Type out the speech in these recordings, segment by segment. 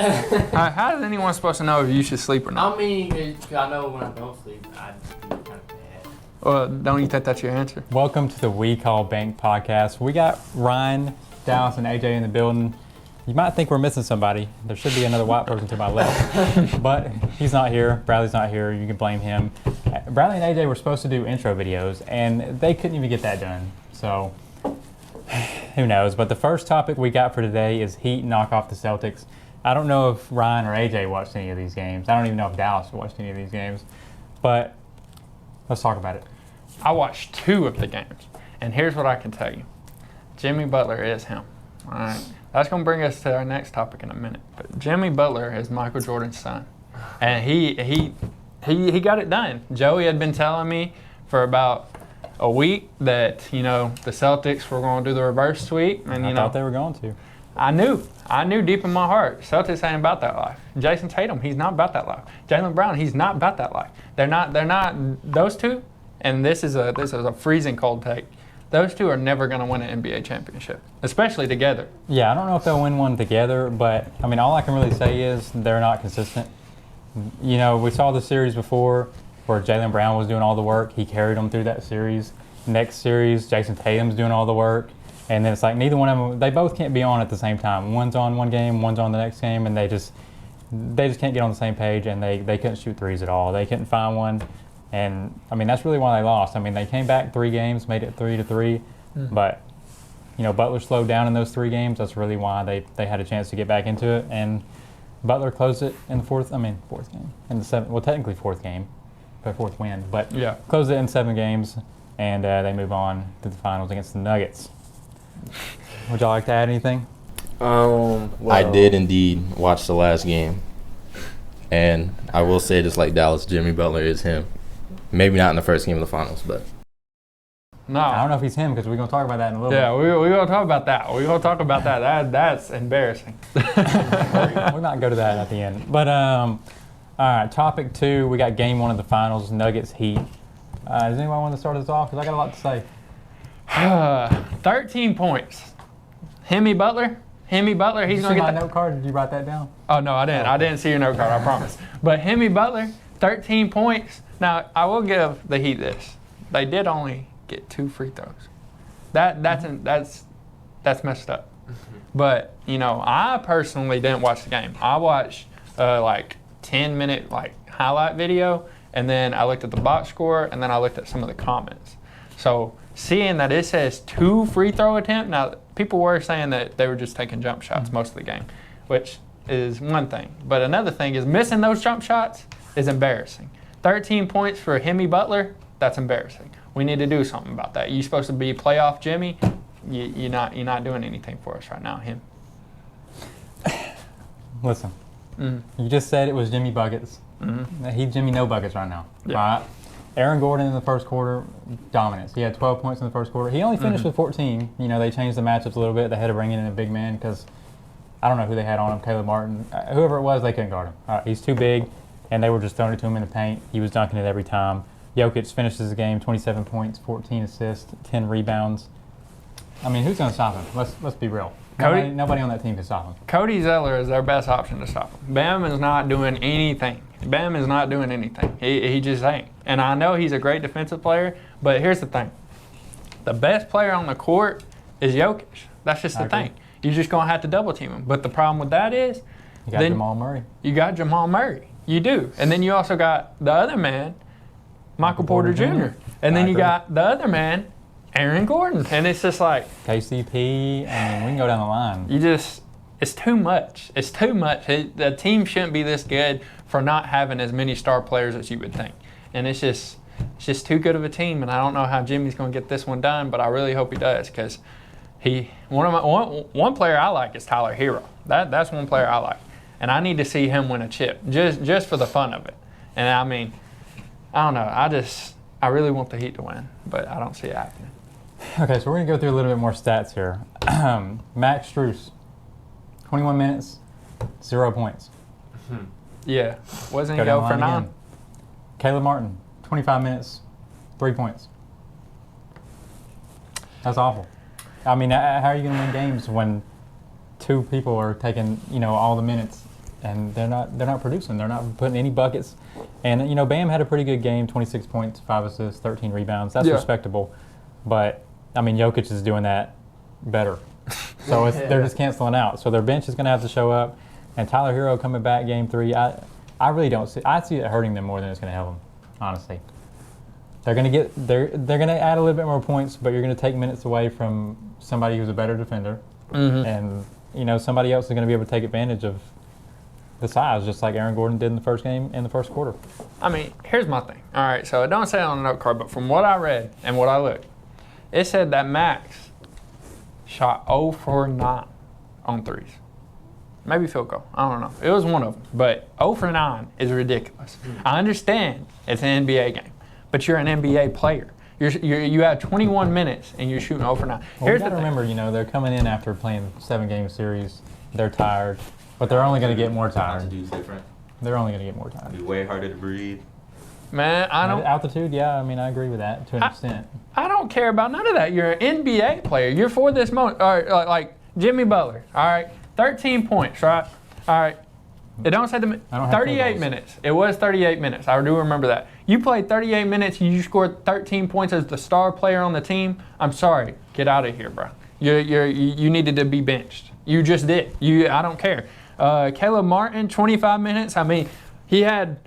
How is anyone supposed to know if you should sleep or not? I mean, I know when I don't sleep, I just be kind of bad. Well, don't you think that's your answer? Welcome to the We Call Bank podcast. We got Ryan, Dallas, and AJ in the building. You might think we're missing somebody. There should be another white person to my left, but he's not here. Bradley's not here. You can blame him. Bradley and AJ were supposed to do intro videos, and they couldn't even get that done. So who knows? But the first topic we got for today is Heat knock off the Celtics. I don't know if Ryan or AJ watched any of these games. I don't even know if Dallas watched any of these games. But let's talk about it. I watched 2 of the games, and here's what I can tell you. Jimmy Butler is him. All right. That's going to bring us to our next topic in a minute. But Jimmy Butler is Michael Jordan's son, and he got it done. Joey had been telling me for about a week that the Celtics were going to do the reverse sweep, and I thought they were going to. I knew deep in my heart, Celtics ain't about that life. Jason Tatum, he's not about that life. Jaylen Brown, he's not about that life. They're not those two. And this is a freezing cold take. Those two are never going to win an NBA championship, especially together. Yeah, I don't know if they'll win one together, but I mean, all I can really say is they're not consistent. We saw the series before where Jaylen Brown was doing all the work. He carried them through that series. Next series, Jason Tatum's doing all the work. And then it's like neither one of them, they both can't be on at the same time. One's on one game, one's on the next game, and they just can't get on the same page, and they couldn't shoot threes at all. They couldn't find one. And, I mean, that's really why they lost. I mean, they came back 3 games, made it 3-3. But, Butler slowed down in those 3 games. That's really why they had a chance to get back into it. And Butler closed it in the fourth game. In the 7th, well, technically 4th game, but 4th win. But yeah, closed it in 7 games, and they move on to the finals against the Nuggets. Would y'all like to add anything? I did indeed watch the last game. And I will say, just like Dallas, Jimmy Butler is him. Maybe not in the first game of the finals, but. No. I don't know if he's him because we're going to talk about that in a little bit. Yeah, we're going to talk about that. We're going to talk about that. That's embarrassing. We might go to that at the end. But, all right, topic 2, we got game 1 of the finals, Nuggets Heat. Does anyone want to start us off? Because I got a lot to say. 13 points. Hemi Butler, he's going to get my that. note card? Did you write that down? Oh, no, I didn't. I didn't see your note card, I promise. But Hemi Butler, 13 points. Now, I will give the Heat this. They did only get 2 free throws. That's messed up. But, I personally didn't watch the game. I watched 10-minute highlight video, and then I looked at the box score, and then I looked at some of the comments. So seeing that it says 2 free throw attempts, now people were saying that they were just taking jump shots most of the game, which is one thing. But another thing is missing those jump shots is embarrassing. 13 points for Hemi Butler, that's embarrassing. We need to do something about that. You're supposed to be playoff Jimmy. You're not doing anything for us right now, him. Listen, you just said it was Jimmy Buckets. He's Jimmy No Buckets right now. Yeah. All right. Aaron Gordon in the first quarter, dominance. He had 12 points in the first quarter. He only finished with 14. They changed the matchups a little bit. They had to bring in a big man because I don't know who they had on him, Caleb Martin. Whoever it was, they couldn't guard him. He's too big, and they were just throwing it to him in the paint. He was dunking it every time. Jokic finishes the game, 27 points, 14 assists, 10 rebounds. I mean, who's going to stop him? Let's be real. Nobody on that team can stop him. Cody Zeller is their best option to stop him. Bam is not doing anything. He just ain't. And I know he's a great defensive player, but here's the thing. The best player on the court is Jokic. That's just the thing. You're just going to have to double team him. But the problem with that is you got Jamal Murray. You got Jamal Murray. You do. And then you also got the other man, Michael Porter Jr. And then you got the other man, Aaron Gordon. And it's just like KCP. I mean, we can go down the line. It's too much. It's too much. The team shouldn't be this good for not having as many star players as you would think. And it's just too good of a team. And I don't know how Jimmy's going to get this one done, but I really hope he does because one player I like is Tyler Hero. That's one player I like. And I need to see him win a chip just for the fun of it. And I mean, I don't know. I really want the Heat to win, but I don't see it happening. Okay, so we're going to go through a little bit more stats here. Max Strus, 21 minutes, 0 points. Yeah. Wasn't he go for 9? Caleb Martin, 25 minutes, 3 points. That's awful. I mean, how are you going to win games when 2 people are taking, all the minutes and they're not producing. They're not putting any buckets. And you know, Bam had a pretty good game, 26 points, 5 assists, 13 rebounds. That's respectable. But I mean, Jokic is doing that better. So they're just canceling out. So their bench is going to have to show up. And Tyler Hero coming back game 3, I really don't see. I see it hurting them more than it's going to help them. Honestly, they're going to add a little bit more points, but you're going to take minutes away from somebody who's a better defender, and you know somebody else is going to be able to take advantage of the size, just like Aaron Gordon did in the first game in the first quarter. I mean, here's my thing. All right, so it don't say it on the note card, but from what I read and what I looked, it said that Max shot 0 for 9 on threes. Maybe field goal. I don't know. It was one of them. But 0 for 9 is ridiculous. I understand it's an NBA game, but you're an NBA player. You have 21 minutes and you're shooting 0 for 9. Well, you got to remember, you know, they're coming in after playing 7-game series. They're tired, but they're only going to get more tired. They're only going to get more tired. It'd be way harder to breathe. Man, I don't. Altitude, yeah. I mean, I agree with that to an extent. I don't care about none of that. You're an NBA player. You're for this moment. All right, like Jimmy Butler. All right, 13 points, right? All right. It don't say 38 minutes. It was 38 minutes. I do remember that. You played 38 minutes and you scored 13 points as the star player on the team. I'm sorry. Get out of here, bro. You needed to be benched. You just did. I don't care. Caleb Martin, 25 minutes. I mean, he had.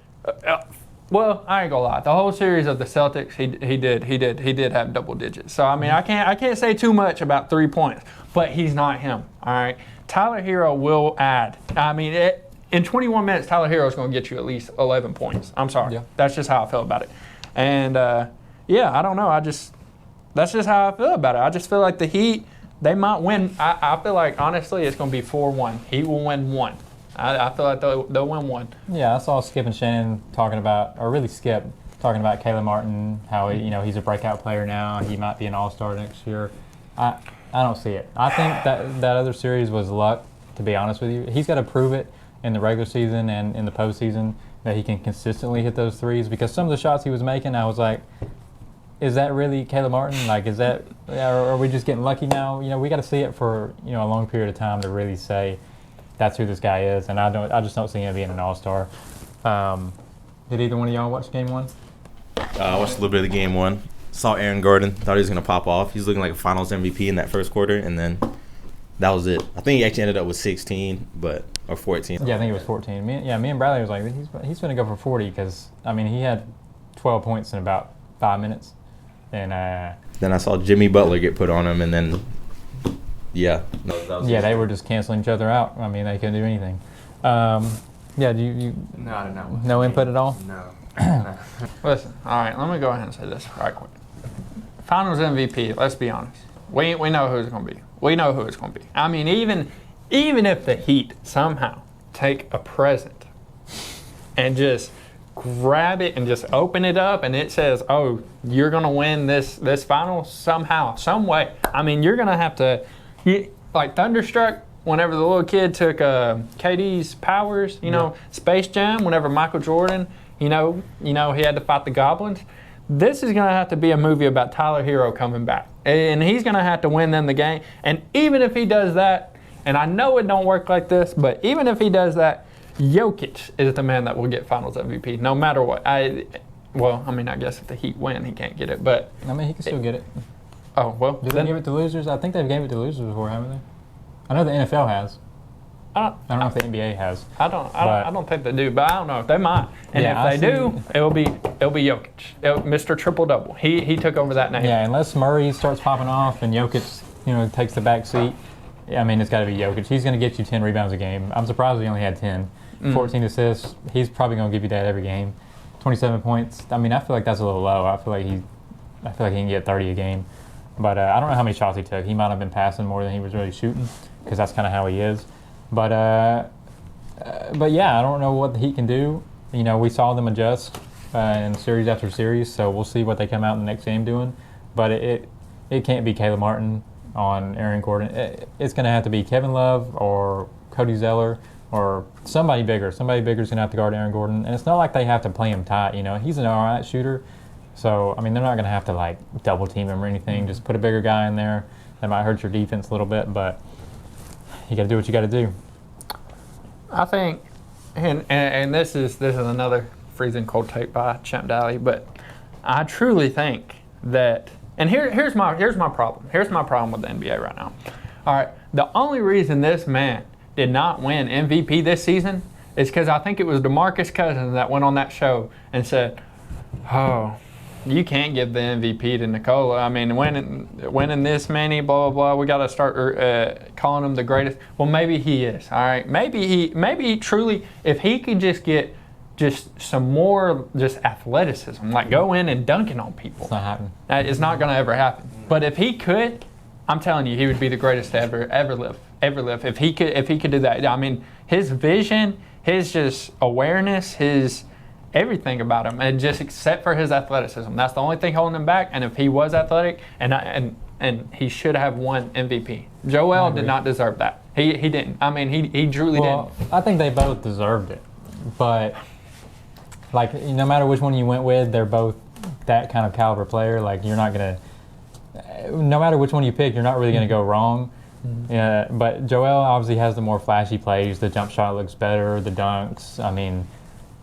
Well, I ain't gonna lie. The whole series of the Celtics, he did have double digits. So I mean, I can't say too much about 3 points, but he's not him. All right. Tyler Hero will add. I mean, in 21 minutes, Tyler Hero is going to get you at least 11 points. I'm sorry. Yeah. That's just how I feel about it. And, yeah, I don't know. That's just how I feel about it. I just feel like the Heat, they might win. I feel like, honestly, it's going to be 4-1. Heat will win 1. I feel like they'll win 1. Yeah, I saw Skip and Shannon talking about Caleb Martin, how he's a breakout player now. He might be an all-star next year. I don't see it. I think that other series was luck, to be honest with you. He's got to prove it in the regular season and in the postseason that he can consistently hit those threes, because some of the shots he was making, I was like, is that really Caleb Martin? Like, are we just getting lucky now? You know, we got to see it for, a long period of time to really say that's who this guy is, and I just don't see him being an all-star. Did either one of y'all watch Game 1? I watched a little bit of the Game 1. Saw Aaron Gordon. Thought he was going to pop off. He's looking like a Finals MVP in that first quarter, and then that was it. I think he actually ended up with 16, or 14. Yeah, I think it was 14. Me and Bradley was like, he's going to go for 40 because, I mean, he had 12 points in about 5 minutes. And then I saw Jimmy Butler get put on him, and then, they were just canceling each other out. I mean, they couldn't do anything. Do you No, I did not. No input at all? No. Listen, all right, let me go ahead and say this right quick. Finals MVP, let's be honest. We know who it's going to be. We know who it's going to be. I mean, even if the Heat somehow take a present and just grab it and just open it up and it says, oh, you're going to win this final somehow, some way. I mean, you're going to have to, like Thunderstruck, whenever the little kid took KD's powers, Space Jam, whenever Michael Jordan, he had to fight the goblins. This is going to have to be a movie about Tyler Hero coming back. And he's going to have to win them the game. And even if he does that, and I know it don't work like this, but even if he does that, Jokic is the man that will get Finals MVP, no matter what. I guess if the Heat win, he can't get it. But I mean, he can still get it. Oh, well. Do they give it to losers? I think they've gave it to losers before, haven't they? I know the NFL has. I don't know if the NBA has. I don't think they do, but I don't know if they might. And if they do, it'll be Jokic, Mr. Triple Double. He took over that name. Yeah, unless Murray starts popping off and Jokic, takes the back seat. I mean, it's got to be Jokic. He's going to get you 10 rebounds a game. I'm surprised he only had 10. 14 assists. He's probably going to give you that every game. 27 points. I mean, I feel like that's a little low. I feel like he can get 30 a game. But I don't know how many shots he took. He might have been passing more than he was really shooting, because that's kind of how he is. But yeah, I don't know what the Heat can do. We saw them adjust in series after series, so we'll see what they come out in the next game doing. But it can't be Caleb Martin on Aaron Gordon. It's going to have to be Kevin Love or Cody Zeller or somebody bigger. Somebody bigger is going to have to guard Aaron Gordon. And it's not like they have to play him tight. He's an all right shooter. So, I mean, they're not going to have to, double team him or anything. Just put a bigger guy in there. That might hurt your defense a little bit, but you got to do what you got to do. I think and this is another freezing cold take by Champ Daly, but I truly think that, and here's my problem. Here's my problem with the NBA right now. All right, the only reason this man did not win MVP this season is because I think it was DeMarcus Cousins that went on that show and said, "Oh, you can't give the MVP to Nikola. I mean, winning this many, blah, blah, blah. We got to start calling him the greatest." Well, maybe he is. All right. Maybe he truly, if he could just get just some more just athleticism, like go in and dunking on people. It's not happening. It's not going to ever happen. But if he could, I'm telling you, he would be the greatest to ever live. If he could do that. I mean, his vision, his just awareness, his everything about him, and just except for his athleticism. That's the only thing holding him back. And if he was athletic, and he should have won MVP. Joel did not deserve that. He didn't. I mean, he truly didn't. I think they both deserved it, but like no matter which one you went with, they're both that kind of caliber player. Like you're not gonna, no matter which one you pick, you're not really gonna go wrong. Yeah, but Joel obviously has the more flashy plays. The jump shot looks better. The dunks. I mean,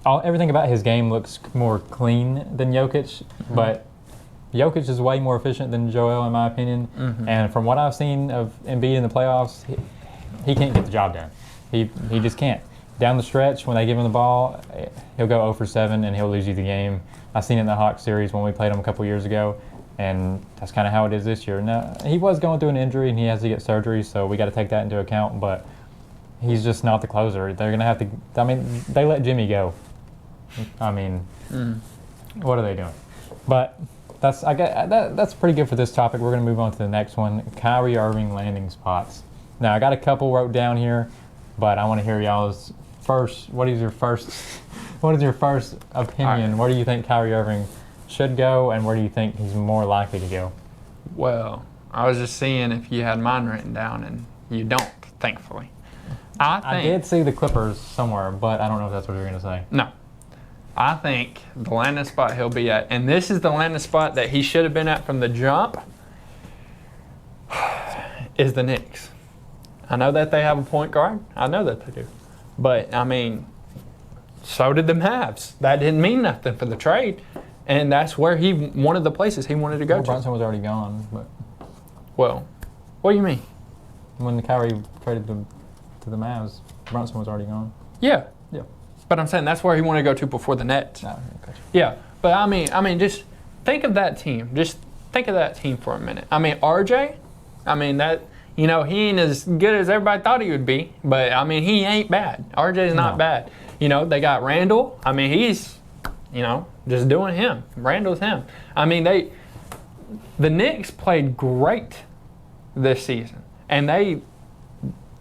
everything about his game looks more clean than Jokic, but Jokic is way more efficient than Joel, in my opinion. And from what I've seen of Embiid in the playoffs, he can't get the job done. He just can't. Down the stretch, when they give him the ball, he'll go 0 for 7 and he'll lose you the game. I've seen it in the Hawks series when we played him a couple years ago, and that's kind of how it is this year. Now, he was going through an injury and he has to get surgery, so we got to take that into account, but he's just not the closer. They're going to have to, I mean, they let Jimmy go. I mean, what are they doing? But that's pretty good for this topic. We're going to move on to the next one, Kyrie Irving landing spots. Now, I got a couple wrote down here, but I want to hear y'all's first. What is your first opinion? Right. Where do you think Kyrie Irving should go, and where do you think he's more likely to go? Well, I was just seeing if you had mine written down, and you don't, thankfully. I did see the Clippers somewhere, but I don't know if that's what you're going to say. No. I think the landing spot he'll be at, and this is the landing spot that he should have been at from the jump, is the Knicks. I know that they have a point guard. I know that they do. But, I mean, so did the Mavs. That didn't mean nothing for the trade. And that's where one of the places he wanted to go to. Brunson was already gone. But well, what do you mean? When Kyrie traded to the Mavs, Brunson was already gone. Yeah. Yeah. But I'm saying that's where he wanted to go to before the Nets. No, gotcha. Yeah. But, I mean, just think of that team. Just think of that team for a minute. I mean, RJ, I mean, that... You know, he ain't as good as everybody thought he would be, but, I mean, he ain't bad. RJ's not bad. You know, they got Randall. I mean, he's, you know, just doing him. Randall's him. I mean, the Knicks played great this season, and they,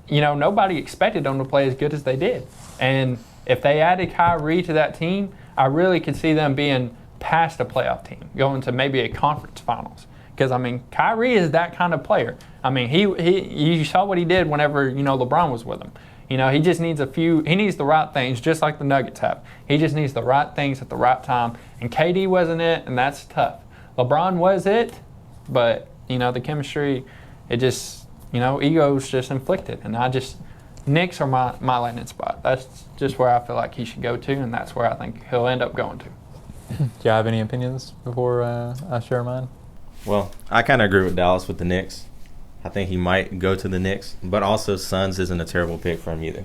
you know, nobody expected them to play as good as they did. And if they added Kyrie to that team, I really could see them being past a playoff team, going to maybe a conference finals. Because, I mean, Kyrie is that kind of player. I mean, you saw what he did whenever, you know, LeBron was with him. You know, he just needs he needs the right things, just like the Nuggets have. He just needs the right things at the right time. And KD wasn't it, and that's tough. LeBron was it, but, you know, the chemistry, it just, you know, ego's just inflicted. And Knicks are my landing spot. That's just where I feel like he should go to, and that's where I think he'll end up going to. Do you have any opinions before I share mine? Well, I kind of agree with Dallas with the Knicks. I think he might go to the Knicks, but also Suns isn't a terrible pick for him either.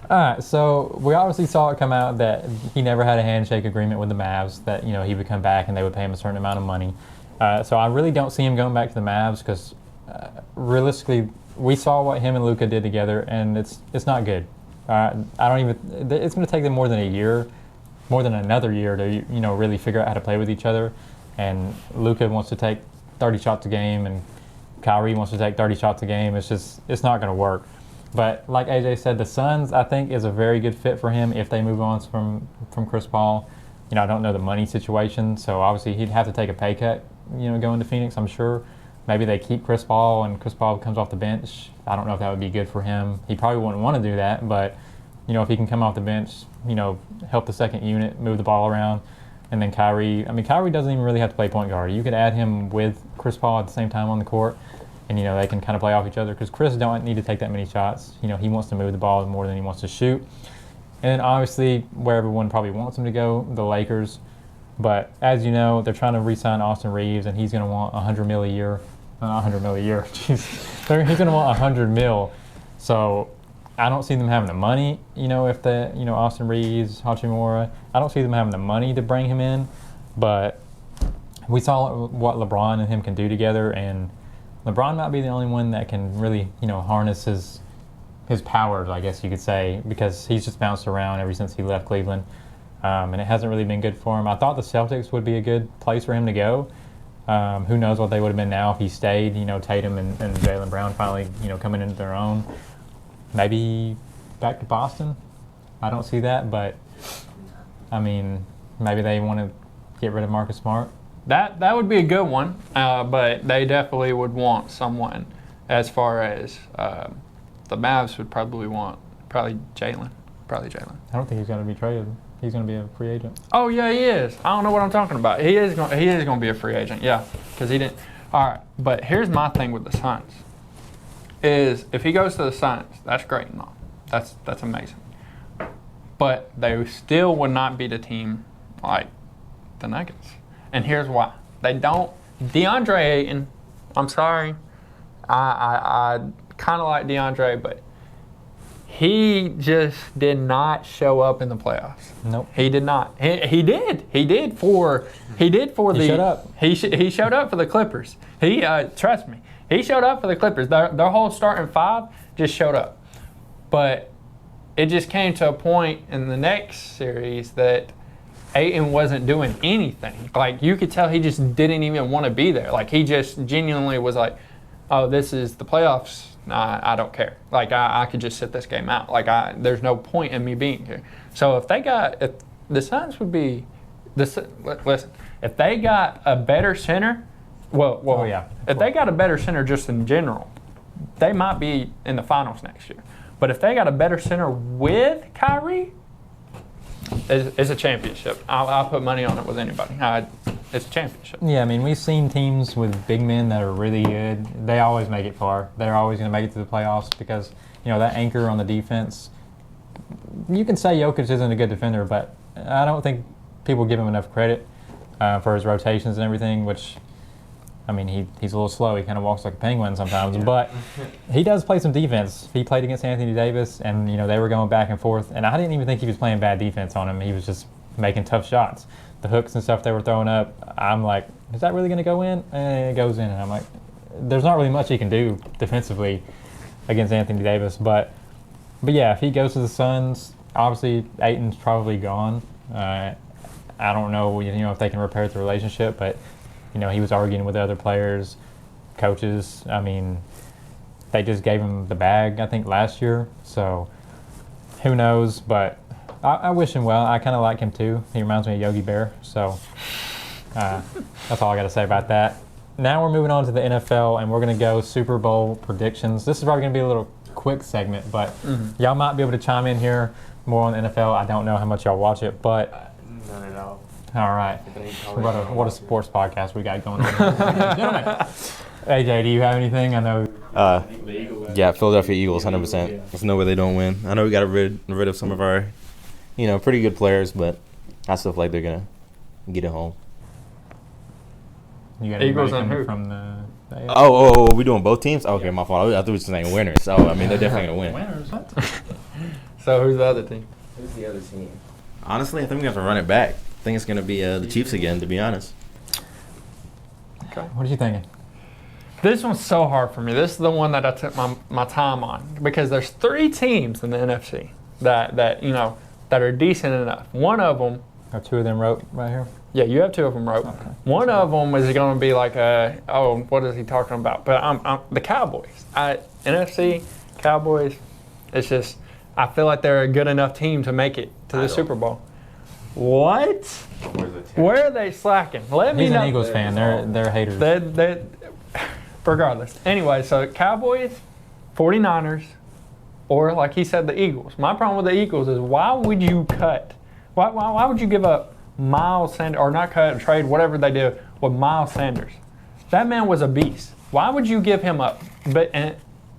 All right, so we obviously saw it come out that he never had a handshake agreement with the Mavs, that, you know, he would come back and they would pay him a certain amount of money. So I really don't see him going back to the Mavs because realistically, we saw what him and Luka did together, and it's not good. It's going to take them more than another year to, you know, really figure out how to play with each other. And Luka wants to take 30 shots a game, and Kyrie wants to take 30 shots a game. It's not going to work. But like AJ said, the Suns, I think, is a very good fit for him if they move on from Chris Paul. You know, I don't know the money situation, so obviously he'd have to take a pay cut, you know, going to Phoenix, I'm sure. Maybe they keep Chris Paul and Chris Paul comes off the bench. I don't know if that would be good for him. He probably wouldn't want to do that, but, you know, if he can come off the bench, you know, help the second unit, move the ball around. And then Kyrie doesn't even really have to play point guard. You could add him with Chris Paul at the same time on the court, and, you know, they can kind of play off each other because Chris don't need to take that many shots. You know, he wants to move the ball more than he wants to shoot. And then obviously where everyone probably wants him to go, the Lakers. But as you know, they're trying to re-sign Austin Reeves, and he's going to want $100 million a year. Not $100 million a year. Jeez. He's going to want $100 million. So I don't see them having the money. If Austin Reeves, Hachimura, I don't see them having the money to bring him in. But we saw what LeBron and him can do together, and LeBron might be the only one that can really, harness his powers, I guess you could say, because he's just bounced around ever since he left Cleveland, and it hasn't really been good for him. I thought the Celtics would be a good place for him to go. Who knows what they would have been now if he stayed, Tatum and Jaylen Brown finally, coming into their own. Maybe back to Boston. I don't see that, but, maybe they want to get rid of Marcus Smart. That would be a good one, but they definitely would want someone as far as the Mavs would probably Jaylen. I don't think he's going to be traded. He's going to be a free agent. Oh, yeah, he is. I don't know what I'm talking about. He is going to be a free agent, yeah, because he didn't. All right, but here's my thing with the Suns is if he goes to the Suns, that's great and all. That's amazing. But they still would not beat a team like the Nuggets. And here's why. They don't. DeAndre Ayton, I'm sorry. I kind of like DeAndre, but he just did not show up in the playoffs. Nope. He did not. He did. He showed up. He showed up for the Clippers. Trust me. He showed up for the Clippers. Their whole starting five just showed up. But it just came to a point in the next series that Ayton wasn't doing anything. Like, you could tell he just didn't even want to be there. Like, he just genuinely was like, oh, this is the playoffs. Nah, I don't care. Like, I could just sit this game out. Like, there's no point in me being here. So if the Suns would be, listen, if they got a better center, if they got a better center just in general, they might be in the finals next year. But if they got a better center with Kyrie, it's a championship. I'll put money on it with anybody. It's a championship. Yeah, we've seen teams with big men that are really good. They always make it far. They're always going to make it to the playoffs because, that anchor on the defense. You can say Jokic isn't a good defender, but I don't think people give him enough credit for his rotations and everything, which, he's a little slow. He kind of walks like a penguin sometimes, but he does play some defense. He played against Anthony Davis, and, they were going back and forth, and I didn't even think he was playing bad defense on him. He was just making tough shots. The hooks and stuff they were throwing up, I'm like, is that really going to go in? And it goes in, and I'm like, there's not really much he can do defensively against Anthony Davis, but yeah, if he goes to the Suns, obviously Ayton's probably gone. I don't know, if they can repair the relationship, but he was arguing with other players, coaches. They just gave him the bag, I think, last year. So who knows? But I wish him well. I kind of like him too. He reminds me of Yogi Bear. So that's all I got to say about that. Now we're moving on to the NFL, and we're going to go Super Bowl predictions. This is probably going to be a little quick segment, but y'all might be able to chime in here more on the NFL. I don't know how much y'all watch it, but None at all. All right. What a sports podcast we got going on. Gentlemen. AJ, do you have anything? I know. Yeah, Philadelphia Eagles, 100%. There's no way they don't win. I know we got rid of some of our, pretty good players, but I still feel like they're going to get it home. You got Eagles and anybody who? From the Oh, we doing both teams? Okay, my fault. I thought we were just saying winners. So, they're definitely going to win. Winners? What? So who's the other team? Who's the other team? Honestly, I think we have to run it back. I think it's going to be the Chiefs again, to be honest. Okay. What are you thinking? This one's so hard for me. This is the one that I took my time on because there's 3 teams in the NFC that are decent enough. One of them. Are 2 of them wrote right here? Yeah, you have 2 of them wrote. Okay. One of them is going to be like what is he talking about? But I'm the Cowboys. NFC Cowboys. It's just I feel like they're a good enough team to make it to the Super Bowl. What? Where are they slacking? Let me know. He's an Eagles fan. They're haters. Regardless. Anyway, so Cowboys, 49ers, or like he said, the Eagles. My problem with the Eagles is why would you cut? Why would you give up Miles Sanders, or not cut, trade, whatever they do with Miles Sanders? That man was a beast. Why would you give him up? But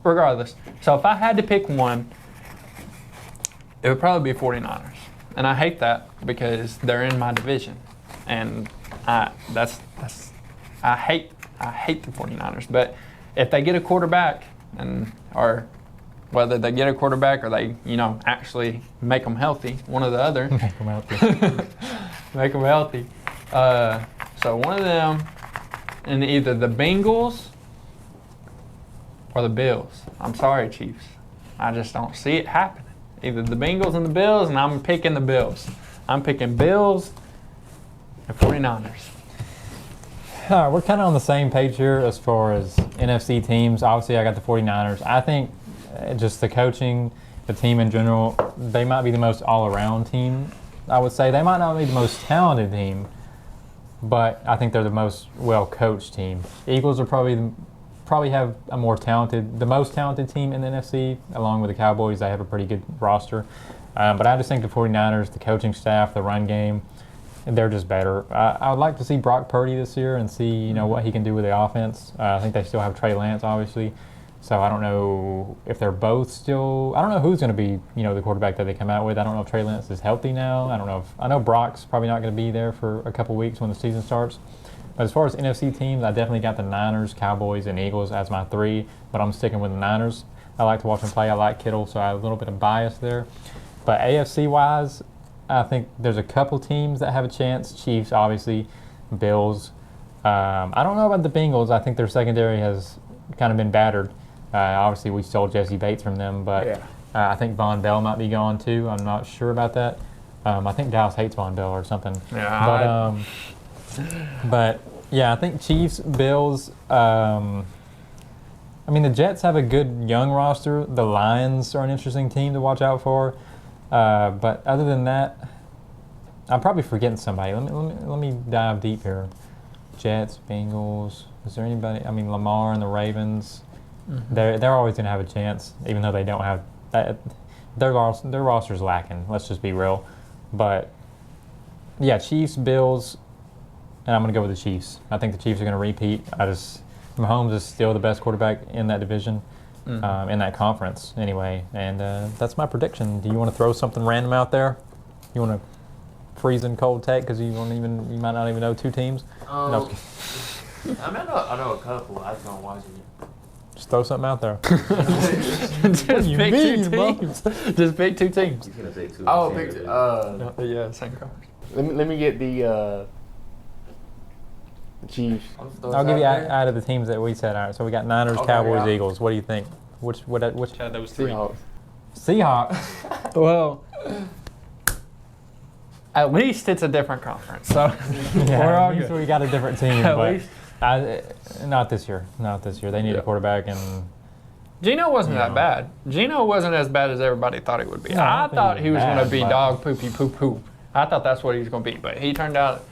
regardless. So if I had to pick one, it would probably be 49ers. And I hate that because they're in my division. And I hate the 49ers. But if they get a quarterback, or whether they get a quarterback or they, actually make them healthy, one or the other. Make them healthy. Make them healthy. So one of them, and either the Bengals or the Bills. I'm sorry, Chiefs. I just don't see it happening. Either the Bengals and the Bills, and I'm picking the Bills. I'm picking Bills and 49ers. All right, we're kind of on the same page here as far as NFC teams. Obviously, I got the 49ers. I think just the coaching, the team in general, they might be the most all-around team, I would say. They might not be the most talented team, but I think they're the most well-coached team. Eagles are probably have the most talented team in the NFC, along with the Cowboys. They have a pretty good roster. But I just think the 49ers, the coaching staff, the run game, they're just better. I would like to see Brock Purdy this year and see what he can do with the offense. I think they still have Trey Lance, obviously. So I don't know if they're both still. I don't know who's going to be the quarterback that they come out with. I don't know if Trey Lance is healthy now. I know Brock's probably not going to be there for a couple weeks when the season starts. But as far as NFC teams, I definitely got the Niners, Cowboys, and Eagles as my 3. But I'm sticking with the Niners. I like to watch them play. I like Kittle, so I have a little bit of bias there. But AFC-wise, I think there's a couple teams that have a chance. Chiefs, obviously, Bills. I don't know about the Bengals. I think their secondary has kind of been battered. Obviously, we stole Jesse Bates from them, but I think Von Bell might be gone too. I'm not sure about that. I think Dallas hates Von Bell or something. Yeah, but yeah, I think Chiefs, Bills. The Jets have a good young roster. The Lions are an interesting team to watch out for. But other than that, I'm probably forgetting somebody. Let me dive deep here. Jets, Bengals. Is there anybody? Lamar and the Ravens. Mm-hmm. They're always going to have a chance, even though they don't have that. Their roster's lacking. Let's just be real. But yeah, Chiefs, Bills, and I'm going to go with the Chiefs. I think the Chiefs are going to repeat. Mahomes is still the best quarterback in that division, in that conference anyway. And that's my prediction. Do you want to throw something random out there? You want to freezing cold take because you might not even know 2 teams? No. I know a couple. I just don't watch it. Just throw something out there. Just pick 2 teams. Just pick 2 teams. He's gonna say 2. Oh, pick 2. Yeah, same colors. Let me get the Chiefs. I'll give you out of the teams that we said. All right, so we got Niners, Cowboys, yeah. Eagles. What do you think? Which That was 3. Seahawks. Well, at least it's a different conference. So Yeah, we're all at least good. we got a different team. At but least. not this year. Not this year. They need a quarterback, and Geno wasn't that bad. Geno wasn't as bad as everybody thought he would be. No, I I don't thought think he was going to be but- dog poopy poo poo. I thought that's what he was going to be, but he turned out,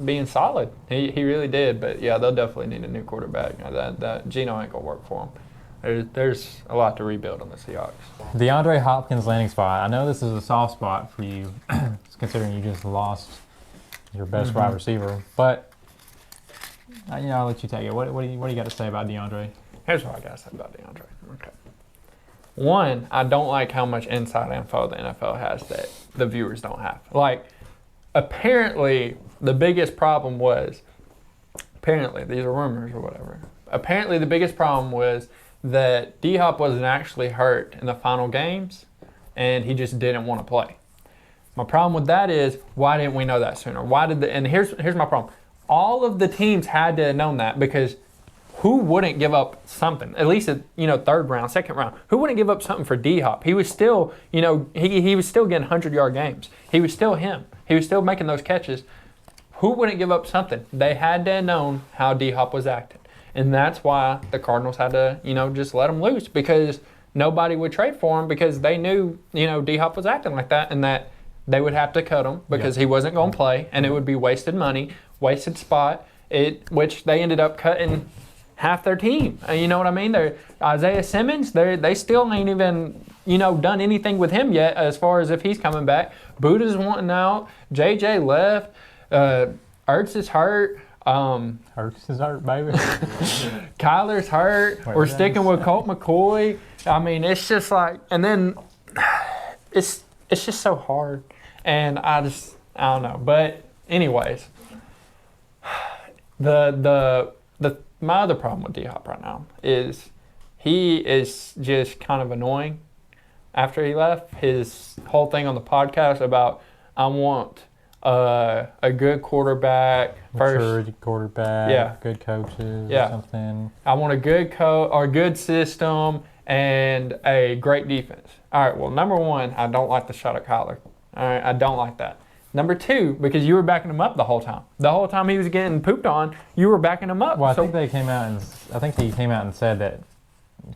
being solid. He really did. But yeah, they'll definitely need a new quarterback. That Geno ain't going to work for him. There's a lot to rebuild on the Seahawks. DeAndre Hopkins landing spot. I know this is a soft spot for you, considering you just lost your best wide receiver. But I'll let you take it. What do you got to say about DeAndre? Here's what I got to say about DeAndre. Okay. One, I don't like how much inside info the NFL has that the viewers don't have. Like, apparently, the biggest problem was, these are rumors or whatever. Apparently, the biggest problem was that D-Hop wasn't actually hurt in the final games, and he just didn't want to play. My problem with that is, why didn't we know that sooner? And here's my problem. All of the teams had to have known that, because who wouldn't give up something? At least at, 3rd round, 2nd round. Who wouldn't give up something for D-Hop? He was still, he was still getting 100-yard games. He was still him. He was still making those catches. Who wouldn't give up something? They had to have known how D-Hop was acting. And that's why the Cardinals had to, just let him loose, because nobody would trade for him, because they knew, D-Hop was acting like that, and that they would have to cut him because he wasn't going to play, and it would be wasted money, wasted spot, which they ended up cutting half their team. You know what I mean? Isaiah Simmons, they still ain't even, done anything with him yet as far as if he's coming back. Buda's wanting out. JJ left. Ertz is hurt. Hurts is hurt, baby. Kyler's hurt. We're sticking with Colt McCoy. I mean, it's just like, and then it's just so hard, and I don't know. But anyways, my other problem with D-Hop right now is he is just kind of annoying. After he left, his whole thing on the podcast about I want a good quarterback, Maturity quarterback, Yeah. good coaches, Yeah. or something. I want a good good system and a great defense. All right, well, number one, I don't like the shot at Kyler. All right, I don't like that. Number two, because you were backing him up the whole time. The whole time he was getting pooped on, you were backing him up. Well, I think he came out and said that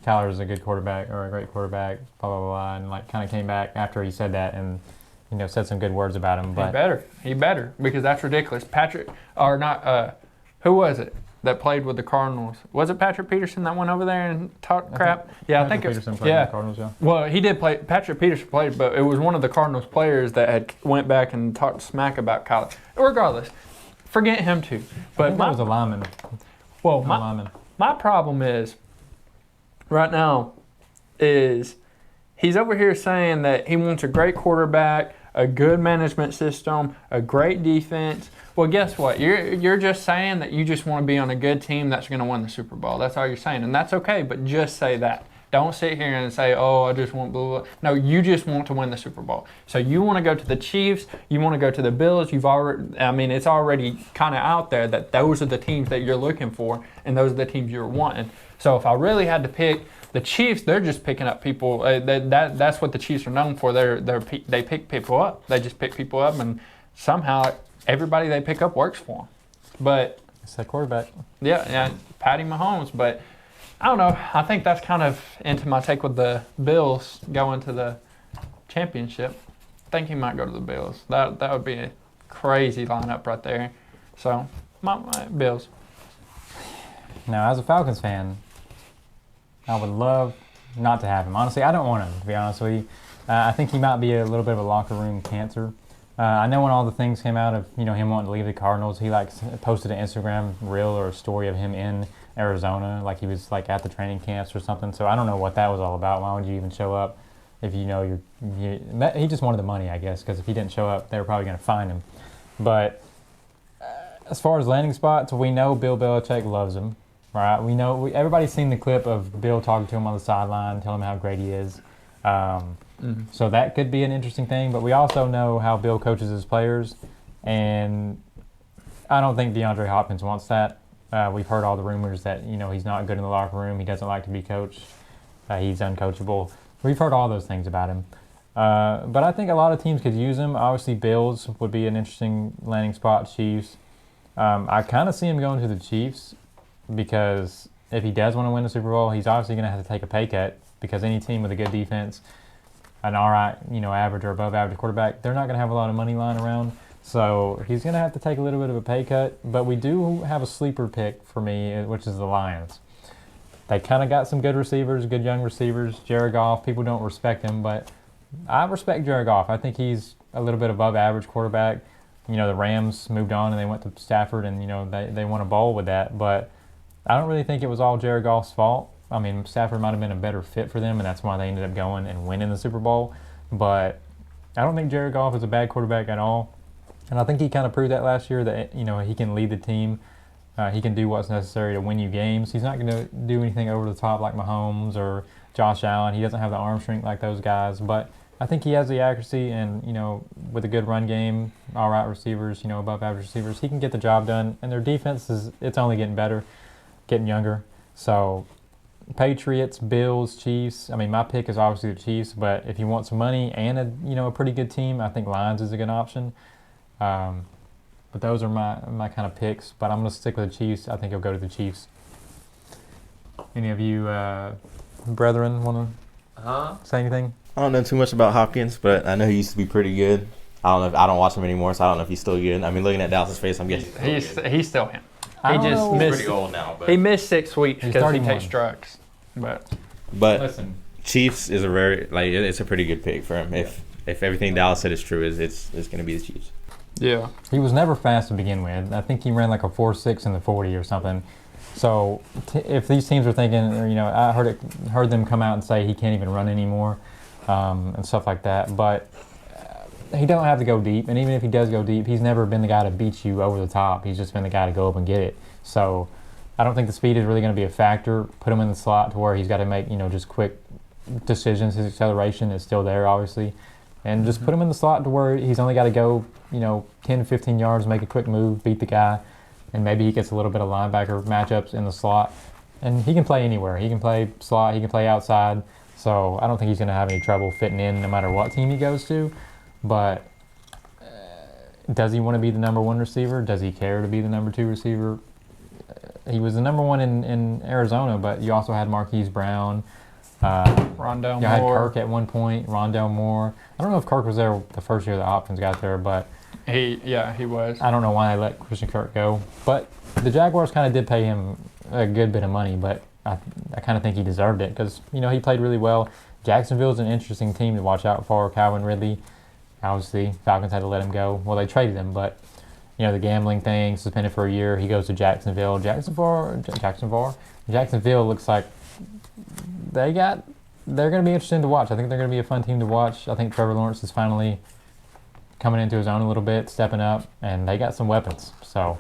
Kyler is a good quarterback or a great quarterback, blah blah blah, and like kind of came back after he said that and said some good words about him. But he better because that's ridiculous. Who was it that played with the Cardinals? Was it Patrick Peterson that went over there and talked crap? I think Peterson played with the Cardinals. Yeah. Well, he did play. Patrick Peterson played, but it was one of the Cardinals players that had went back and talked smack about Kyler. Regardless, forget him too. But I think that was a lineman. Well, lineman. my problem is right now is he's over here saying that he wants a great quarterback, a good management system, a great defense. Well, guess what? You're just saying that you just want to be on a good team that's going to win the Super Bowl. That's all you're saying, and that's okay. But just say that. Don't sit here and say, "Oh, I just want blah blah." No, you just want to win the Super Bowl. So you want to go to the Chiefs. You want to go to the Bills. It's already kind of out there that those are the teams that you're looking for, and those are the teams you're wanting. So if I really had to pick the Chiefs, they're just picking up people. That's what the Chiefs are known for. They pick people up. They just pick people up, and somehow everybody they pick up works for them. But It's that quarterback. yeah, Patty Mahomes. But I don't know. I think that's kind of into my take with the Bills going to the championship. I think he might go to the Bills. That would be a crazy lineup right there. So my Bills. Now, as a Falcons fan, I would love not to have him. Honestly, I don't want him, to be honest with you. I think he might be a little bit of a locker room cancer. I know when all the things came out of him wanting to leave the Cardinals, he posted an Instagram reel or a story of him in Arizona, like he was like at the training camps or something. So I don't know what that was all about. Why would you even show up if he just wanted the money, I guess, because if he didn't show up, they were probably going to fine him. But as far as landing spots, we know Bill Belichick loves him, right? We know everybody's seen the clip of Bill talking to him on the sideline, telling him how great he is. So that could be an interesting thing, but we also know how Bill coaches his players, and I don't think DeAndre Hopkins wants that. We've heard all the rumors that he's not good in the locker room. He doesn't like to be coached. He's uncoachable. We've heard all those things about him. But I think a lot of teams could use him. Obviously, Bills would be an interesting landing spot. Chiefs. I kind of see him going to the Chiefs because if he does want to win the Super Bowl, he's obviously going to have to take a pay cut because any team with a good defense, an all right, average or above average quarterback, they're not going to have a lot of money lying around. So he's going to have to take a little bit of a pay cut. But we do have a sleeper pick for me, which is the Lions. They kind of got some good receivers, good young receivers. Jared Goff, people don't respect him, but I respect Jared Goff. I think he's a little bit above average quarterback. The Rams moved on and they went to Stafford and, they won a bowl with that. But I don't really think it was all Jared Goff's fault. I mean, Stafford might have been a better fit for them, and that's why they ended up going and winning the Super Bowl. But I don't think Jared Goff is a bad quarterback at all. And I think he kind of proved that last year that, he can lead the team. He can do what's necessary to win you games. He's not going to do anything over the top like Mahomes or Josh Allen. He doesn't have the arm strength like those guys. But I think he has the accuracy and, with a good run game, all right receivers, above average receivers, he can get the job done. And their defense it's only getting better, getting younger. So Patriots, Bills, Chiefs. I mean, my pick is obviously the Chiefs, but if you want some money and a pretty good team, I think Lions is a good option. But those are my kind of picks. But I'm going to stick with the Chiefs. I think he'll go to the Chiefs. Any of you brethren want to say anything? I don't know too much about Hopkins, but I know he used to be pretty good. I don't watch him anymore, so I don't know if he's still good. I mean, looking at Dallas' face, I'm guessing he's still him. I He just don't know. missed. pretty old now. But He missed 6 weeks He's because he 31. takes drugs. But Listen, Chiefs is it's a pretty good pick for him. If everything Dallas said is true, it's going to be the Chiefs. yeah, he was never fast to begin with. I think he ran like a 4.6 in the 40 or something. So if these teams are thinking, I heard them come out and say he can't even run anymore. and stuff like that. But he don't have to go deep, and even if he does go deep, he's never been the guy to beat you over the top. He's just been the guy to go up and get it. So I don't think the speed is really going to be a factor. Put him in the slot to where he's got to make, just quick decisions. His acceleration is still there, obviously. And just put him in the slot to where he's only got to go, 10 to 15 yards, make a quick move, beat the guy, and maybe he gets a little bit of linebacker matchups in the slot. And he can play anywhere. He can play slot, he can play outside. So I don't think he's going to have any trouble fitting in no matter what team he goes to. But does he want to be the number 1 receiver? Does he care to be the number 2 receiver? He was the number 1 in Arizona, but you also had Marquise Brown. Rondell you had Moore. Kirk at one point, Rondell Moore. I don't know if Kirk was there the first year the Hopkins got there, but He was. I don't know why they let Christian Kirk go. But the Jaguars kind of did pay him a good bit of money, but I kind of think he deserved it because, he played really well. Jacksonville's an interesting team to watch out for. Calvin Ridley, obviously, Falcons had to let him go. Well, they traded him, but, the gambling thing, suspended for a year. He goes to Jacksonville. Jacksonville looks like they're going to be interesting to watch. I think they're going to be a fun team to watch. I think Trevor Lawrence is finally coming into his own a little bit, stepping up, and they got some weapons. So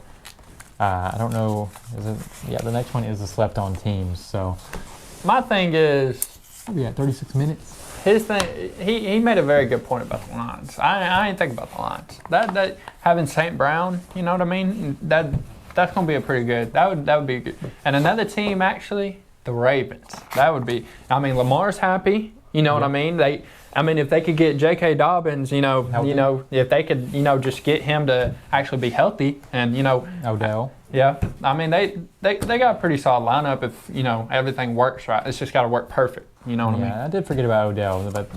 I don't know. The next one is the slept-on teams. So My thing is, we got 36 minutes. his thing. He made a very good point about the lines. I ain't think about the lines. That having St. Brown, you know what I mean? That's gonna be a pretty good. That would be good. And another team actually, the Ravens. That would be. I mean, Lamar's happy. You know what I mean? If they could get J.K. Dobbins, Healthy. if they could, just get him to actually be healthy, and Odell. yeah. I mean, they got a pretty solid lineup if everything works right. It's just got to work perfect. You know what I mean? Yeah, I did forget about Odell, but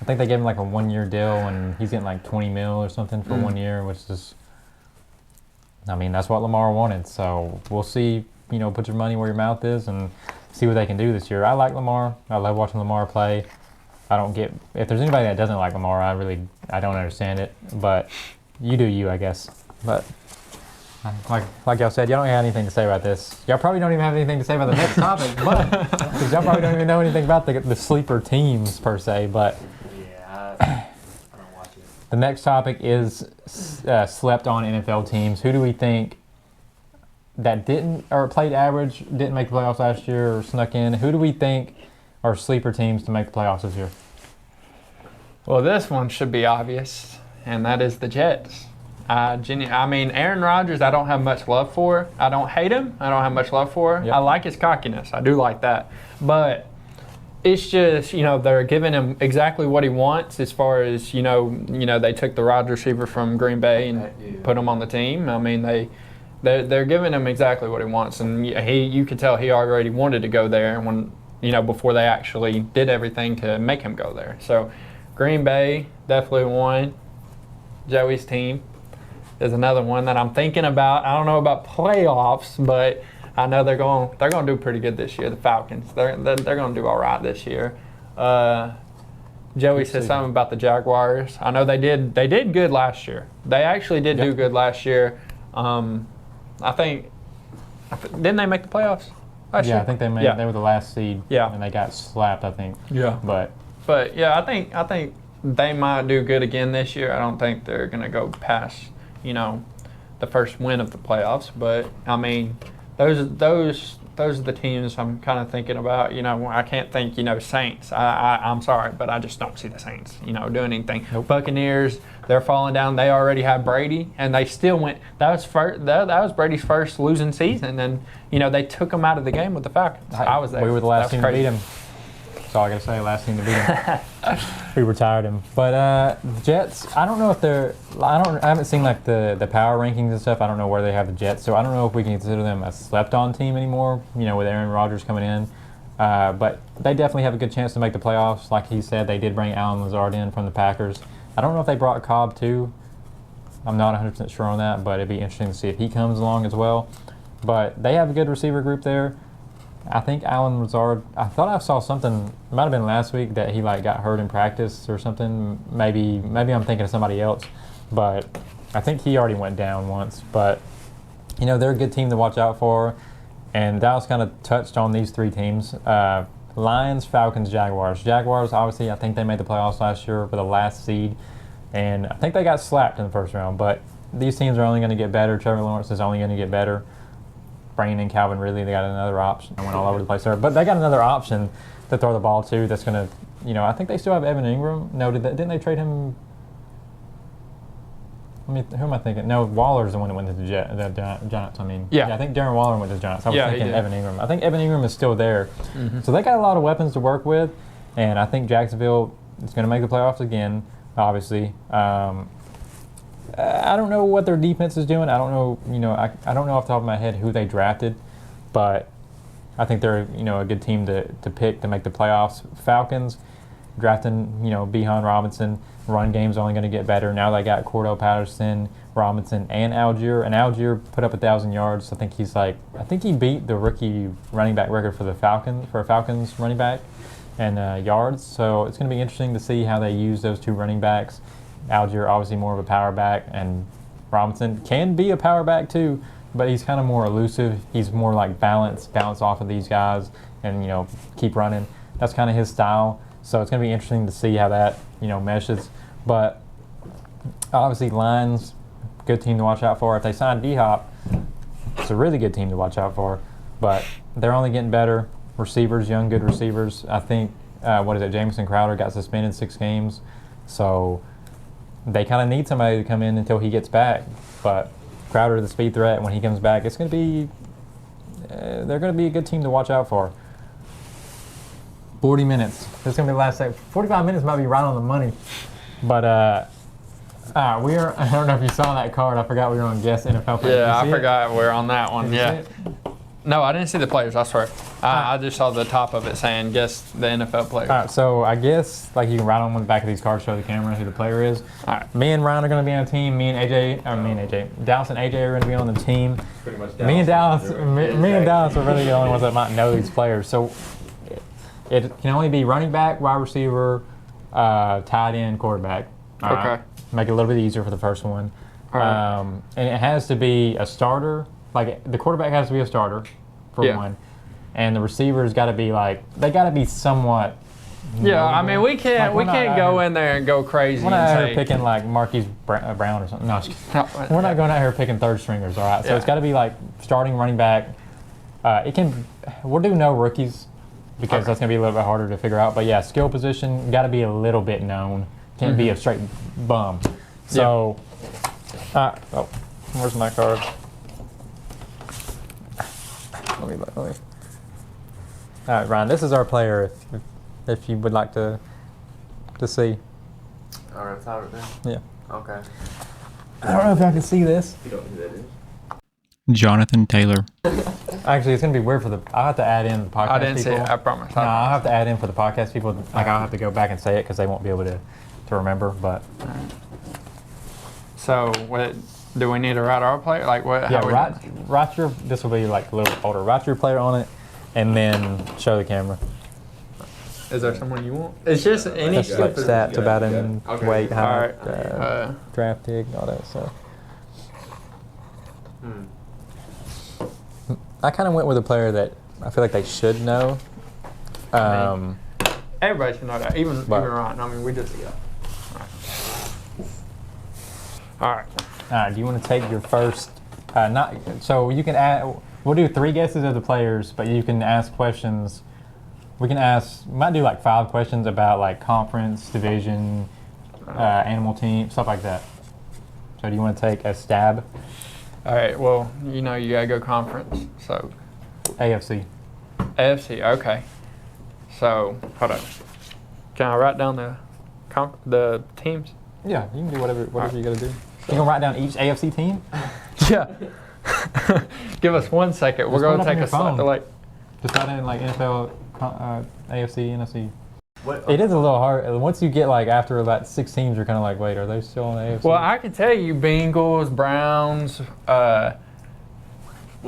I think they gave him like a 1-year deal, and he's getting like 20 mil or something for 1 year, which is, that's what Lamar wanted. So we'll see. Put your money where your mouth is and see what they can do this year. I like Lamar. I love watching Lamar play. I don't get if there's anybody that doesn't like Lamar. I don't understand it. But you do you, I guess. But like y'all said, y'all don't have anything to say about this. Y'all probably don't even have anything to say about the next topic, but because y'all probably don't even know anything about the sleeper teams per se. But Yeah, I don't watch it. the next topic is slept on NFL teams. Who do we think that didn't or played average, didn't make the playoffs last year or snuck in? Who do we think are sleeper teams to make the playoffs this year? Well, this one should be obvious, and that is the Jets. Aaron Rodgers, I don't have much love for. I don't hate him. I don't have much love for. Yep. I like his cockiness. I do like that. But it's just, they're giving him exactly what he wants as far as, they took the wide receiver from Green Bay and put him on the team. I mean, they're giving him exactly what he wants. And you could tell he already wanted to go there when, before they actually did everything to make him go there. So Green Bay, definitely one. Joey's team is another one that I'm thinking about. I don't know about playoffs, but I know they're going to do pretty good this year. The Falcons, they're going to do all right this year. Joey said something about the Jaguars. I know they did good last year. They actually did do good last year. I think didn't they make the playoffs last year? I think they made. Yeah. They were the last seed. Yeah, and they got slapped, I think. Yeah, but yeah, I think they might do good again this year. I don't think they're going to go past the first win of the playoffs. But I mean, those are the teams I'm kind of thinking about. I can't think Saints. I'm sorry, but I just don't see the Saints doing anything. Nope. Buccaneers, they're falling down. They already had Brady, and they still went. That was Brady's first losing season, and they took him out of the game with the Falcons. I was there. We were the last team to beat him. That's all I got to say. Last team to beat him. We retired him. But the Jets, I don't know if they're. I haven't seen like the power rankings and stuff. I don't know where they have the Jets, so I don't know if we can consider them a slept-on team anymore. With Aaron Rodgers coming in, but they definitely have a good chance to make the playoffs. Like he said, they did bring Alan Lazard in from the Packers. I don't know if they brought Cobb too. I'm not 100% sure on that, but it'd be interesting to see if he comes along as well. But they have a good receiver group there. I think Alan Lazard, I thought I saw something, it might have been last week, that he got hurt in practice or something. Maybe I'm thinking of somebody else, but I think he already went down once. But, they're a good team to watch out for. And Dallas kind of touched on these three teams. Lions, Falcons, Jaguars. Jaguars, obviously, I think they made the playoffs last year for the last seed, and I think they got slapped in the first round. But these teams are only going to get better. Trevor Lawrence is only going to get better. Bringing in Calvin Ridley, they got another option. I went all over the place there, but they got another option to throw the ball to. That's going to, I think they still have Evan Ingram. No, didn't they trade him? Who am I thinking? No, Waller's the one that went to the Giants. I think Darren Waller went to the Giants. I was thinking Evan Ingram. I think Evan Ingram is still there. Mm-hmm. So they got a lot of weapons to work with, and I think Jacksonville is going to make the playoffs again, obviously. I don't know what their defense is doing. I don't know, I don't know off the top of my head who they drafted, but I think they're, a good team to pick to make the playoffs. Falcons, drafting, Bijan Robinson. Run game's only going to get better. Now they got Cordell Patterson, Robinson, and Algier. And Algier put up 1,000 yards. I think he beat the rookie running back record for a Falcons running back and yards. So it's going to be interesting to see how they use those two running backs. Algier, obviously more of a power back, and Robinson can be a power back too, but he's kind of more elusive. He's more like bounce off of these guys and, keep running. That's kind of his style. So it's going to be interesting to see how that, meshes. But obviously Lions, good team to watch out for. If they sign D-Hop, it's a really good team to watch out for. But they're only getting better. Receivers, young, good receivers. I think, Jamison Crowder got suspended 6 games. So they kind of need somebody to come in until he gets back. But Crowder, the speed threat, when he comes back, it's going to be, they're going to be a good team to watch out for. 40 minutes. This is going to be the last segment. 45 minutes might be right on the money. But I don't know if you saw that card. I forgot we were on Guess NFL Players. Yeah, I forgot we were on that one. Yeah. No, I didn't see the players, I swear. I just saw the top of it saying, Guess the NFL players. All right, so I guess you can write on the back of these cards, show the camera who the player is. All right. Me and Ryan are going to be on a team. Dallas and AJ are going to be on the team. Pretty much Dallas. Me and Dallas are really the only ones that might know these players. So it can only be running back, wide receiver, tight end, quarterback. Okay. Make it a little bit easier for the first one. Right. And it has to be a starter. Like, the quarterback has to be a starter, for one. And the receivers got to be, they got to be somewhat... Yeah, we can't go in there and go crazy. We're not out here picking, Marquise Brown or something. No, we're not going out here picking third stringers, all right? So it's got to be, starting running back. We'll do no rookies because that's going to be a little bit harder to figure out. But, yeah, skill position, got to be a little bit known. Can't be a straight bum. So, where's my card? Let me. All right, Ryan, this is our player if you would like to see. All right, top it then. Yeah. Okay. I don't know if I can see this. You don't know who that is. Jonathan Taylor. Actually, it's going to be weird I'll have to add in the podcast people. I didn't see it, I promise. No, I'll have to add in for the podcast people. I'll have to go back and say it because they won't be able to remember, but... So, what... Do we need to write our player? Write your. This will be a little bit older. Write your player on it, and then show the camera. Is there someone you want? It's just any stats about him, weight, height, right. draft pick, all that stuff. I kind of went with a player that I feel like they should know. Everybody should know that, even Ryan. We just All right. Do you want to take your first? So you can add. We'll do 3 guesses of the players, but you can ask questions. We might do 5 questions about conference, division, animal team, stuff like that. So do you want to take a stab? All right. Well, you gotta go conference. So AFC. AFC. Okay. So hold on. Can I write down the teams? Yeah, you can do whatever you gotta do. You gonna write down each AFC team? Yeah. Give us 1 second. We're gonna take a slide to Just write in NFL, AFC, NFC. It is a little hard. Once you get after about 6 teams, you're kind of wait, are they still in the AFC? Well, I can tell you Bengals, Browns,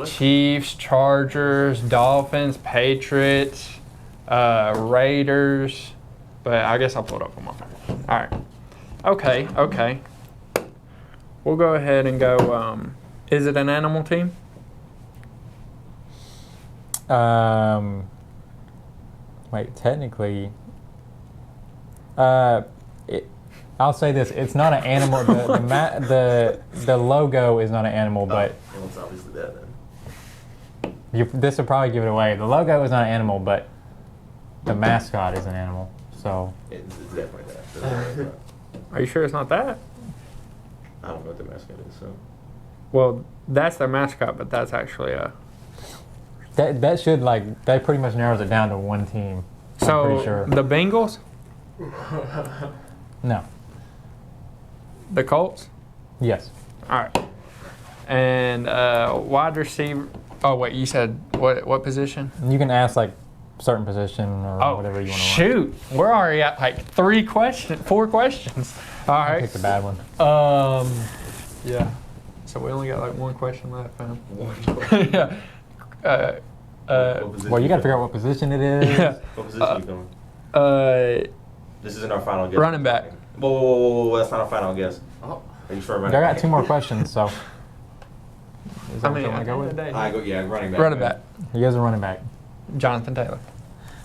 Chiefs, Chargers, Dolphins, Patriots, Raiders. But I guess I'll pull it up on my phone. All right. Okay. We'll go ahead and go, is it an animal team? Wait Wait, technically, I'll say this: it's not an animal. The logo is not an animal, but Well, it's obviously that then. this will probably give it away. The logo is not an animal, but the mascot is an animal. So It's definitely that. Are you sure it's not that? I don't know what the mascot is, so. Well, that's their mascot, but that's actually a. that should that pretty much narrows it down to one team. I'm So pretty sure. the Bengals, No. the Colts. Yes. All right. And wide receiver. Oh wait, you said what position? You can ask certain position or Oh whatever you want to. shoot, we're already at 4 questions. All I right. picked a bad one. Yeah. So we only got one question left, man. What yeah. position Well, you got to going? figure out what position it is. Yeah. What position you going? Uh, This isn't our final guess. running back. Whoa, that's not our final guess. Oh. Are you sure? I got 2 more questions, so. Is that I what mean, you want to go with? I go, yeah, running back. Running back. He is a running back. Jonathan Taylor.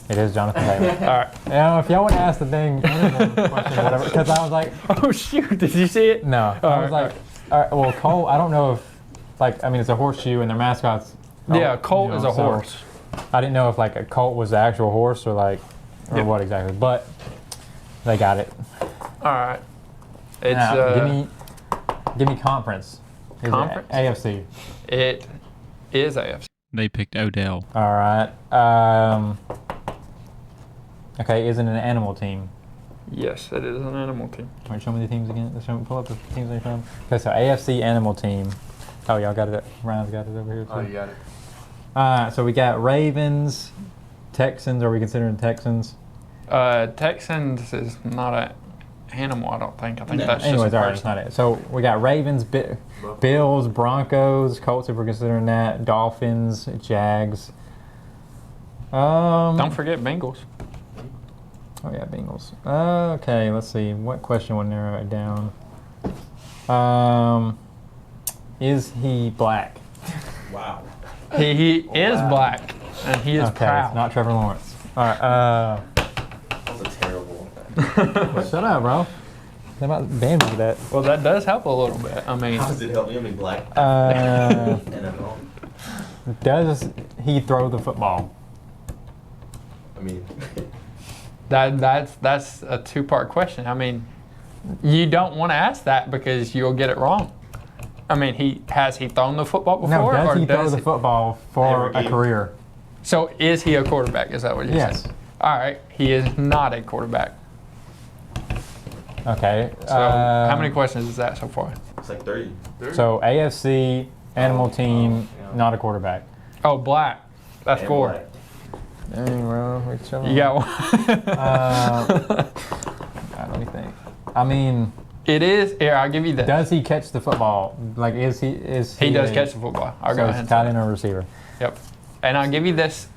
It is Jonathan Taylor. All right. You know, if y'all would ask the thing, question, whatever, because I was like, Oh shoot! Did you see it? no. I was like, all right, well, Cole, I don't know if, it's a horseshoe and their mascot's. Yeah, Colt is a so horse. I didn't know if, a colt was the actual horse or, Yeah. what exactly. But they got it. All right. It's Now, give me conference. Is it Conference? AFC. it is AFC. They picked Odell. All right. Okay, is it an animal team? Yes, it is an animal team. Wait, show me the teams again. Pull up the teams they're from. Okay, so AFC animal team. Oh, y'all got it. Ryan's got it over here too. Oh, you got it. So we got Ravens, Texans. Are we considering Texans? Texans is not an animal, I don't think. I think that's Anyways, just a all right, it's person. not it. So we got Ravens, Bills, Broncos, Colts if we're considering that, Dolphins, Jags. Don't forget Bengals. Oh yeah, Bengals. Okay, let's see. What question will narrow it down? Is he black? Wow. He is black, and he is Okay, proud. it's not Trevor Lawrence. All right. That was a terrible one. Shut up, bro. They might ban me for that. Well, that does help a little bit. I mean, How does it help me? I mean, black. Uh, NFL. does he throw the football? I mean, that's a 2-part question. I mean, you don't want to ask that because you'll get it wrong. I mean, has he thrown the football before? No, does or he throw does the football for Every a game. career? So is he a quarterback? Is that what you're Yes. saying? All right, he is not a quarterback. Okay. So how many questions is that so far? it's like 30. So AFC animal team, yeah. not a quarterback. Oh, black. That's And 4. black. Dang, bro. We chilling. You got one. Let me think. I mean, It is. Here, I'll give you this. does he catch the football? Is he? He does catch the football. I'll go So ahead. it's and tight say end or receiver. that. Yep. And I'll give you this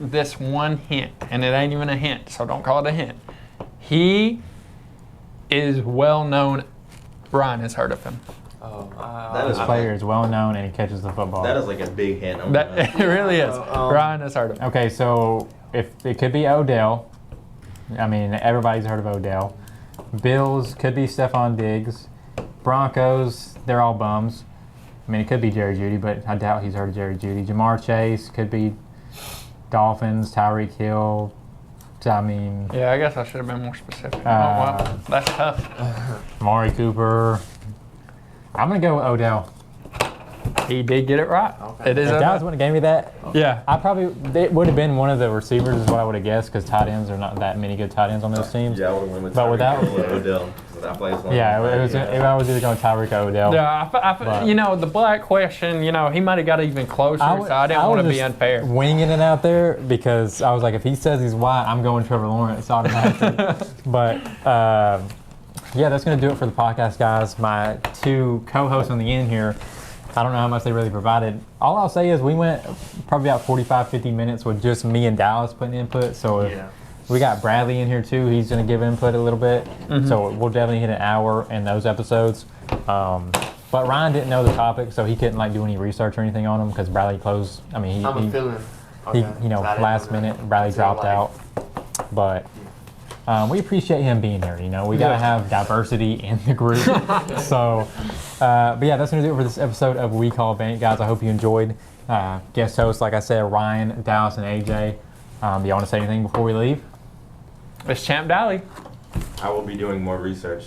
one hint, and it ain't even a hint, so don't call it a hint. He is well known. Ryan has heard of him. Oh, That is This player is well known and he catches the football. That is like a big hint. I'm That not- it really is. Oh, Ryan has heard of him. Okay, so if it could be Odell. I mean, everybody's heard of Odell. Bills could be Stephon Diggs. Broncos, they're all bums. I mean, it could be Jerry Jeudy, but I doubt he's heard of Jerry Jeudy. Jamar Chase could be Dolphins, Tyreek Hill. I mean, Yeah, I guess I should have been more specific. Oh, Uh, well, that's tough. Amari Cooper. I'm going to go with Odell. He did get it right. Okay. It is. If a- Dallas wouldn't have gave me that, yeah. it would have been one of the receivers is what I would have guessed because tight ends are not that many good tight ends on those teams. Yeah, I would have went with But Tyreek without- Hill or Odell. I feel like it's one Yeah, of them. it was. I was either going Tyreek or Odell. Yeah, But- you know, the black question, you know, he might have got even closer, so I didn't want to be unfair. Winging it out there because I was like, if he says he's white, I'm going Trevor Lawrence automatically. But yeah, that's going to do it for the podcast, guys. My 2 co-hosts on the end here, I don't know how much they really provided. All I'll say is we went probably about 45, 50 minutes with just me and Dallas putting input. So if Yeah. we got Bradley in here too, he's going to give input a little bit. Mm-hmm. So we'll definitely hit an hour in those episodes. But Ryan didn't know the topic, so he couldn't do any research or anything on them because Bradley closed. I mean, I'm a feeling. he Okay. So I didn't last know that. minute, Bradley So, dropped like, out. but we appreciate him being here. You know, we gotta have diversity in the group. So, but yeah, that's gonna do it for this episode of We Call Bank, guys. I hope you enjoyed. Guest hosts, like I said, Ryan, Dallas, and AJ. Do you want to say anything before we leave? It's Champ Dally. I will be doing more research.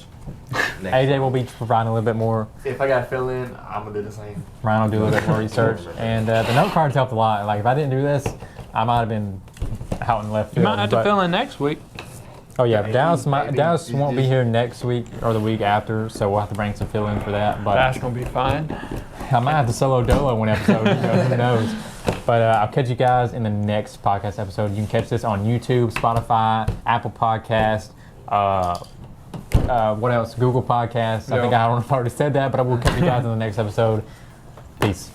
AJ will be providing a little bit more. If I got to fill in, I'm going to do the same. Ryan will do a little bit more research. And the note cards helped a lot. Like, if I didn't do this, I might have been out in left You field. might have to fill in next week. Oh, yeah. Maybe, Dallas maybe. won't be here next week or the week after, so we'll have to bring some fill in for that. But That's going to be fine. I might have to solo dolo one episode. Who knows? But I'll catch you guys in the next podcast episode. You can catch this on YouTube, Spotify, Apple Podcast, what else? Google Podcasts. I think I don't know if I already said that, but I will catch you guys in the next episode. Peace.